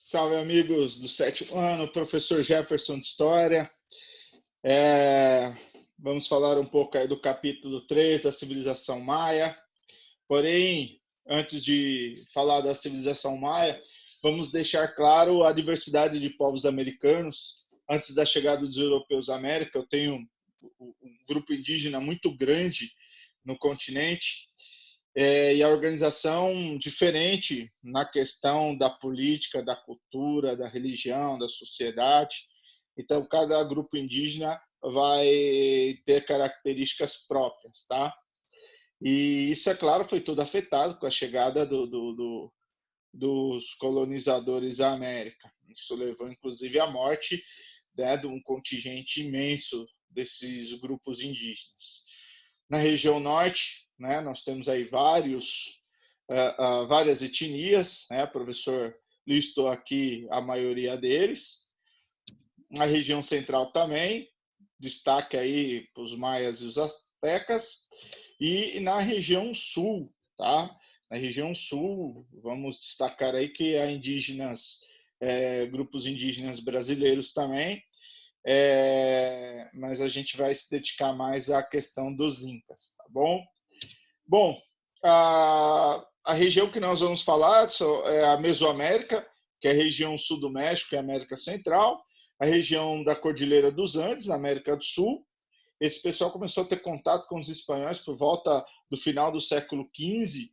Salve, amigos do sétimo ano, professor Jefferson de História. É, Vamos falar um pouco aí do capítulo 3 da civilização maia. Porém, antes de falar da civilização maia, vamos deixar claro a diversidade de povos americanos. Antes da chegada dos europeus à América, eu tenho um grupo indígena muito grande no continente, e a organização diferente na questão da política, da cultura, da religião, da sociedade. Então, cada grupo indígena vai ter características próprias, tá? E isso, é claro, foi tudo afetado com a chegada dos colonizadores à América. Isso levou, inclusive, à morte, né, de um contingente imenso desses grupos indígenas. Na região norte, né, nós temos aí várias etnias, né, o professor listou aqui a maioria deles. Na região central também, destaque aí para os maias e os astecas. E na região sul, tá? Na região sul, vamos destacar aí que há grupos indígenas brasileiros também, mas a gente vai se dedicar mais à questão dos incas, tá bom? Bom, a região que nós vamos falar é a Mesoamérica, que é a região sul do México e América Central, a região da Cordilheira dos Andes, na América do Sul. Esse pessoal começou a ter contato com os espanhóis por volta do final do século XV.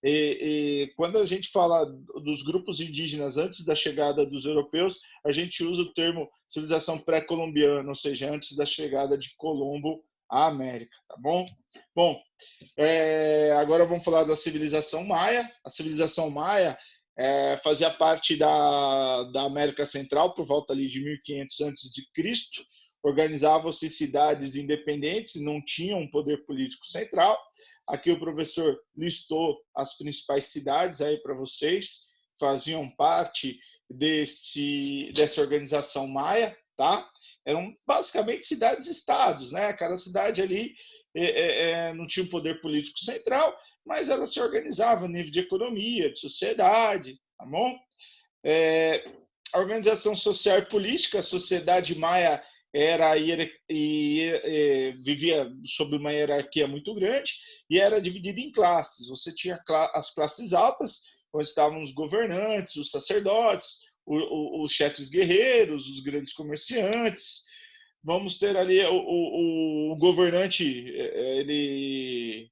E quando a gente fala dos grupos indígenas antes da chegada dos europeus, a gente usa o termo civilização pré-colombiana, ou seja, antes da chegada de Colombo à América, tá bom? Bom, agora vamos falar da civilização maia. A civilização maia fazia parte da América Central por volta ali de 1500 a.C., organizavam-se cidades independentes, não tinham um poder político central. Aqui o professor listou as principais cidades aí para vocês, faziam parte dessa organização maia, tá? Eram basicamente cidades-estados, né? Cada cidade ali não tinha um poder político central, mas ela se organizava a nível de economia, de sociedade, tá bom? A organização social e política, a sociedade maia vivia sob uma hierarquia muito grande e era dividida em classes. Você tinha as classes altas, onde estavam os governantes, os sacerdotes, os chefes guerreiros, os grandes comerciantes. Vamos ter ali o governante, ele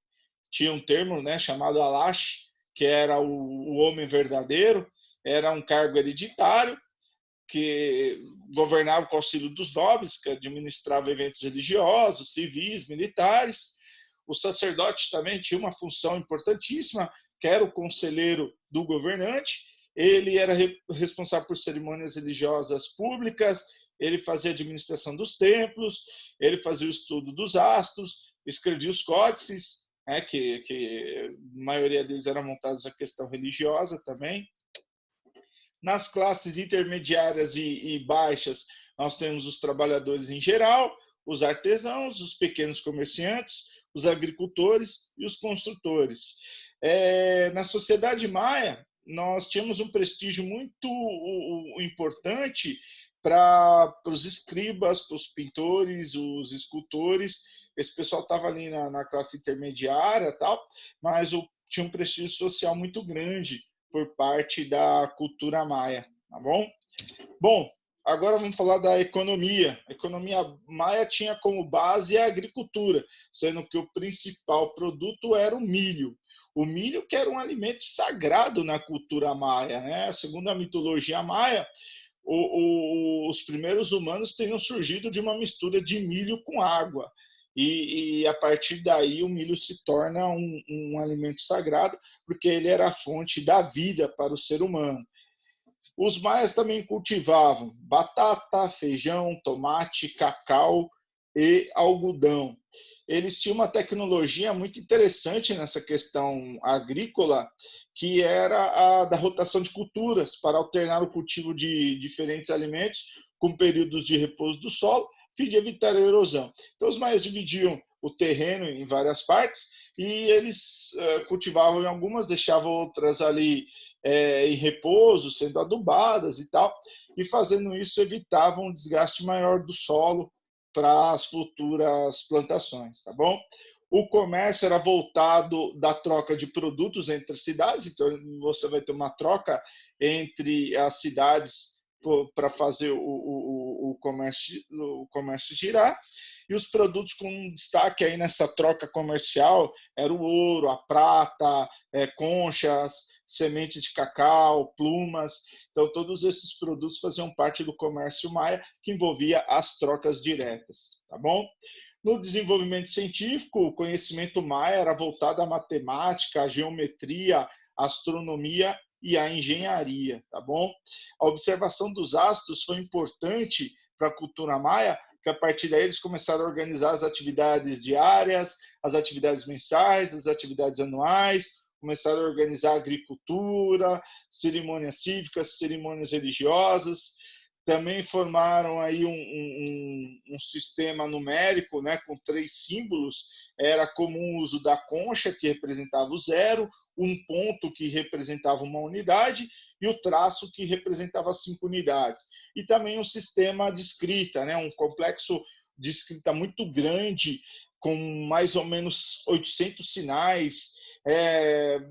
tinha um termo, né, chamado Alash, que era o homem verdadeiro, era um cargo hereditário, que governava com o auxílio dos nobres, que administrava eventos religiosos, civis, militares. O sacerdote também tinha uma função importantíssima, que era o conselheiro do governante. Ele era responsável por cerimônias religiosas públicas, ele fazia a administração dos templos, ele fazia o estudo dos astros, escrevia os códices, né, que a maioria deles eram montados na questão religiosa também. Nas classes intermediárias e baixas, nós temos os trabalhadores em geral, os artesãos, os pequenos comerciantes, os agricultores e os construtores. Na sociedade maia, nós tínhamos um prestígio muito importante para os escribas, para os pintores, os escultores. Esse pessoal estava ali na classe intermediária, tal, mas tinha um prestígio social muito grande por parte da cultura maia, tá bom? Bom, agora vamos falar da economia. A economia maia tinha como base a agricultura, sendo que o principal produto era o milho. O milho que era um alimento sagrado na cultura maia, né? Segundo a mitologia maia, os primeiros humanos teriam surgido de uma mistura de milho com água. E a partir daí o milho se torna um alimento sagrado, porque ele era a fonte da vida para o ser humano. Os maias também cultivavam batata, feijão, tomate, cacau e algodão. Eles tinham uma tecnologia muito interessante nessa questão agrícola, que era a da rotação de culturas, para alternar o cultivo de diferentes alimentos com períodos de repouso do solo, a fim de evitar a erosão. Então, os maias dividiam o terreno em várias partes e eles cultivavam em algumas, deixavam outras ali em repouso, sendo adubadas e tal, e fazendo isso evitava um desgaste maior do solo para as futuras plantações, tá bom? O comércio era voltado da troca de produtos entre as cidades, então você vai ter uma troca entre as cidades para fazer o comércio girar, e os produtos com destaque aí nessa troca comercial era o ouro, a prata, conchas, sementes de cacau, plumas. Então, todos esses produtos faziam parte do comércio maia, que envolvia as trocas diretas, tá bom? No desenvolvimento científico, o conhecimento maia era voltado à matemática, à geometria, à astronomia e à engenharia, tá bom? A observação dos astros foi importante para a cultura maia, que a partir daí eles começaram a organizar as atividades diárias, as atividades mensais, as atividades anuais, começaram a organizar a agricultura, cerimônias cívicas, cerimônias religiosas. Também formaram aí um sistema numérico, né, com 3 símbolos. Era comum o uso da concha, que representava o 0, um ponto, que representava uma unidade, e o traço, que representava 5 unidades. E também um sistema de escrita, né, um complexo de escrita muito grande, com mais ou menos 800 sinais.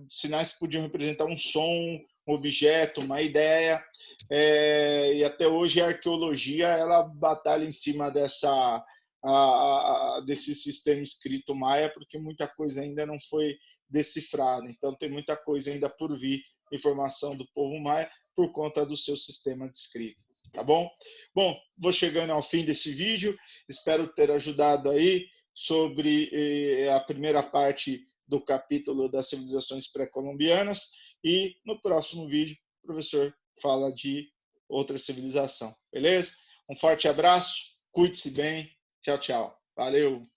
Sinais que podiam representar um som, um objeto, uma ideia. E até hoje a arqueologia ela batalha em cima desse sistema escrito maia, porque muita coisa ainda não foi decifrada. Então tem muita coisa ainda por vir, informação do povo maia, por conta do seu sistema de escrita. Tá bom? Bom, vou chegando ao fim desse vídeo. Espero ter ajudado aí sobre a primeira parte do capítulo das civilizações pré-colombianas. E no próximo vídeo, o professor fala de outra civilização. Beleza? Um forte abraço, cuide-se bem. Tchau, tchau. Valeu!